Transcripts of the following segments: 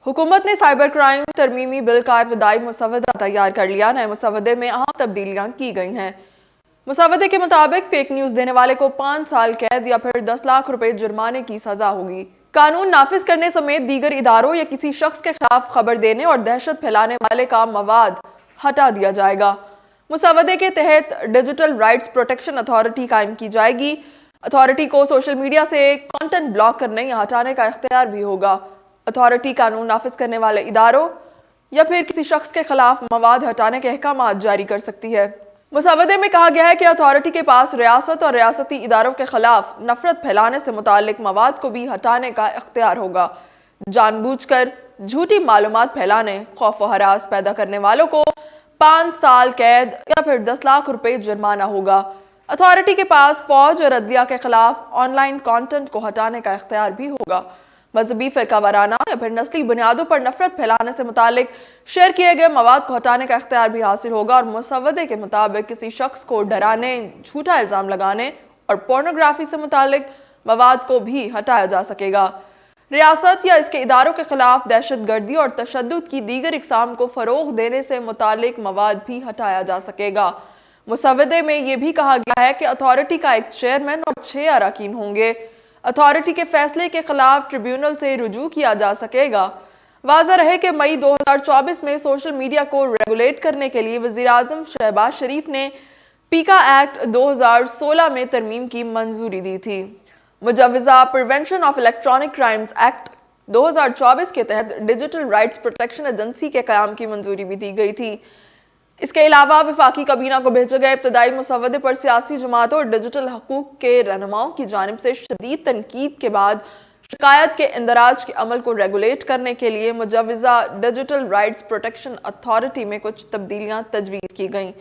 हुकूमत ने cyber crime तरमीमी bill का इब्तदाई मुसवदा तैयार कर लिया। नए मुसवदे में अहम तब्दीलियां की गई हैं। मुसवदे के मुताबिक फेक न्यूज देने वाले को 5 साल कैद या फिर 10 लाख रुपए जुर्माने की सजा होगी। कानून नाफिज करने समेत दीगर इदारों या किसी शख्स के खिलाफ खबर देने और दहशत फैलाने वाले का मवाद हटा दिया जाएगा। मुसवदे के तहत डिजिटल राइट्स प्रोटेक्शन अथॉरिटी कायम की जाएगी। अथॉरिटी को सोशल मीडिया से कंटेंट ब्लॉक करने या हटाने का इख्तियार भी होगा। अथॉरिटी कानून नाफिज करने वाले इदारों या फिर किसी शख्स के खिलाफ मवाद हटाने के अहकाम जारी कर सकती है। मुसवदे में कहा गया है कि अथॉरिटी के पास रियासत और रियासती इदारों के खिलाफ नफरत फैलाने से मुतालिक मवाद को भी हटाने का इख्तियार होगा। जानबूझकर झूठी मालूमात फैलाने, खौफ व हरास पैदा करने वालों को 5 साल कैद या फिर 10 लाख रुपए जुर्माना होगा। अथॉरिटी के पास फौज और अदलिया के खिलाफ ऑनलाइन कंटेंट को हटाने का इख्तियार भी होगा। मजहबी, फिरका वाराना या फिर नस्ली बुनियादों पर नफरत फैलाने से मुतालिक शेयर किए गए मवाद को हटाने का इख्तियार भी हासिल होगा। और मुसवदे के मुताबिक किसी शख्स को डराने, झूठा इल्जाम लगाने और पोर्नोग्राफी से मुतालिक मवाद को भी हटाया जा सकेगा। रियासत या इसके इदारों के खिलाफ दहशत गर्दी और तशद्दुद की दीगर इकसाम को फरोग देने से मुतालिक मवाद भी हटाया जा सकेगा। मुसवदे में यह भी कहा गया है कि अथॉरिटी का एक चेयरमैन और 6 अरकान होंगे। अथॉरिटी के फैसले के खिलाफ ट्रिब्यूनल से रुजू किया जा सकेगा। वाज़ेह रहे कि मई 2024 में सोशल मीडिया को रेगुलेट करने के लिए वज़ीर-ए-आज़म शहबाज शरीफ ने पीका एक्ट 2016 में तरमीम की मंजूरी दी थी। मुजव्वज़ा prevention of electronic crimes act 2024 के तहत डिजिटल राइट्स प्रोटेक्शन एजेंसी के क़याम की मंजूरी भी दी गई थी। इसके अलावा वफाकी काबीना को भेजे गए इब्तदाई मुसवदे पर सियासी जमातों और डिजिटल हकूक के रहनुमाओं की जानिब से शदीद तनकीद के बाद शिकायत के इंदराज के अमल को रेगुलेट करने के लिए मुजव्वज़ा डिजिटल राइट्स प्रोटेक्शन अथॉरिटी में कुछ तब्दीलियां तजवीज़ की गईं।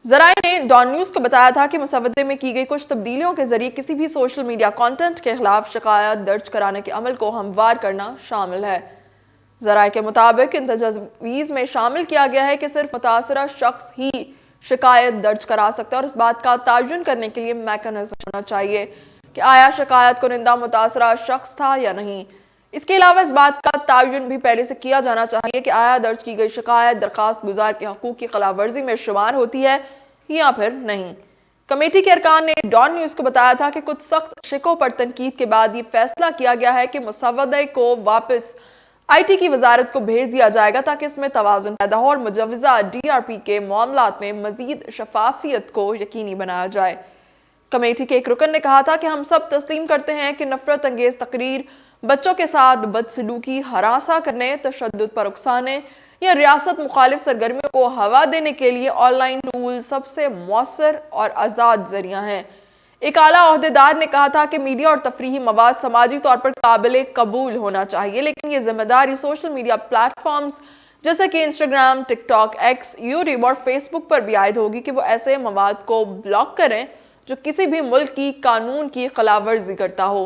ज़राए ने डॉन न्यूज़ को बताया था कि मुसवदे में की गई कुछ तब्दीलियों के जरिए किसी भी सोशल मीडिया कंटेंट के खिलाफ शिकायत दर्ज कराने के अमल को हमवार करना शामिल है। ज़राए के मुताबिक इन तजवीज़ में शामिल किया गया है कि सिर्फ मुतासरा शख्स ही शिकायत दर्ज करा सकता है और इस बात का तयन करने के लिए मैकेनिज्म होना चाहिए कि आया शिकायत कुनिंदा मुतासरा शख्स था या नहीं। इसके अलावा इस बात का तयन भी पहले से किया जाना चाहिए कि आया दर्ज की गई शिकायत दरखास्त गुजार के हकूक़ की खिलाफ वर्जी में शुमार होती है या फिर नहीं। कमेटी के अरकान ने डॉन न्यूज़ को बताया था कि कुछ सख्त शिकों पर तनकीद के बाद ये फैसला किया गया है कि मुसवदे को वापस IT की वजारत को भेज दिया जाएगा ताकि इसमें तवाज़ुन पैदा हो और मुजव्वज़ा DRP के मामलात में मजीद शफाफियत को यकीनी बनाया जाए। कमेटी के एक रुकन ने कहा था कि हम सब तस्लीम करते हैं कि नफरत अंगेज तकरीर, बच्चों के साथ बदसलूकी, हरासा करने, तशद्दुद पर उकसाने या रियासत मुखालिफ सरगर्मियों को हवा देने के लिए ऑनलाइन टूल सबसे मौसर और आज़ाद जरिया हैं। एक आला ओहदेदार ने कहा था कि मीडिया और तफरीही मवाद समाजी तौर पर काबिल कबूल होना चाहिए, लेकिन ये जिम्मेदारी सोशल मीडिया प्लेटफॉर्म्स जैसे कि इंस्टाग्राम, टिकटॉक, एक्स, यूट्यूब और फेसबुक पर भी आयद होगी कि वो ऐसे मवाद को ब्लॉक करें जो किसी भी मुल्क की कानून की खिलाफ वर्जी करता हो।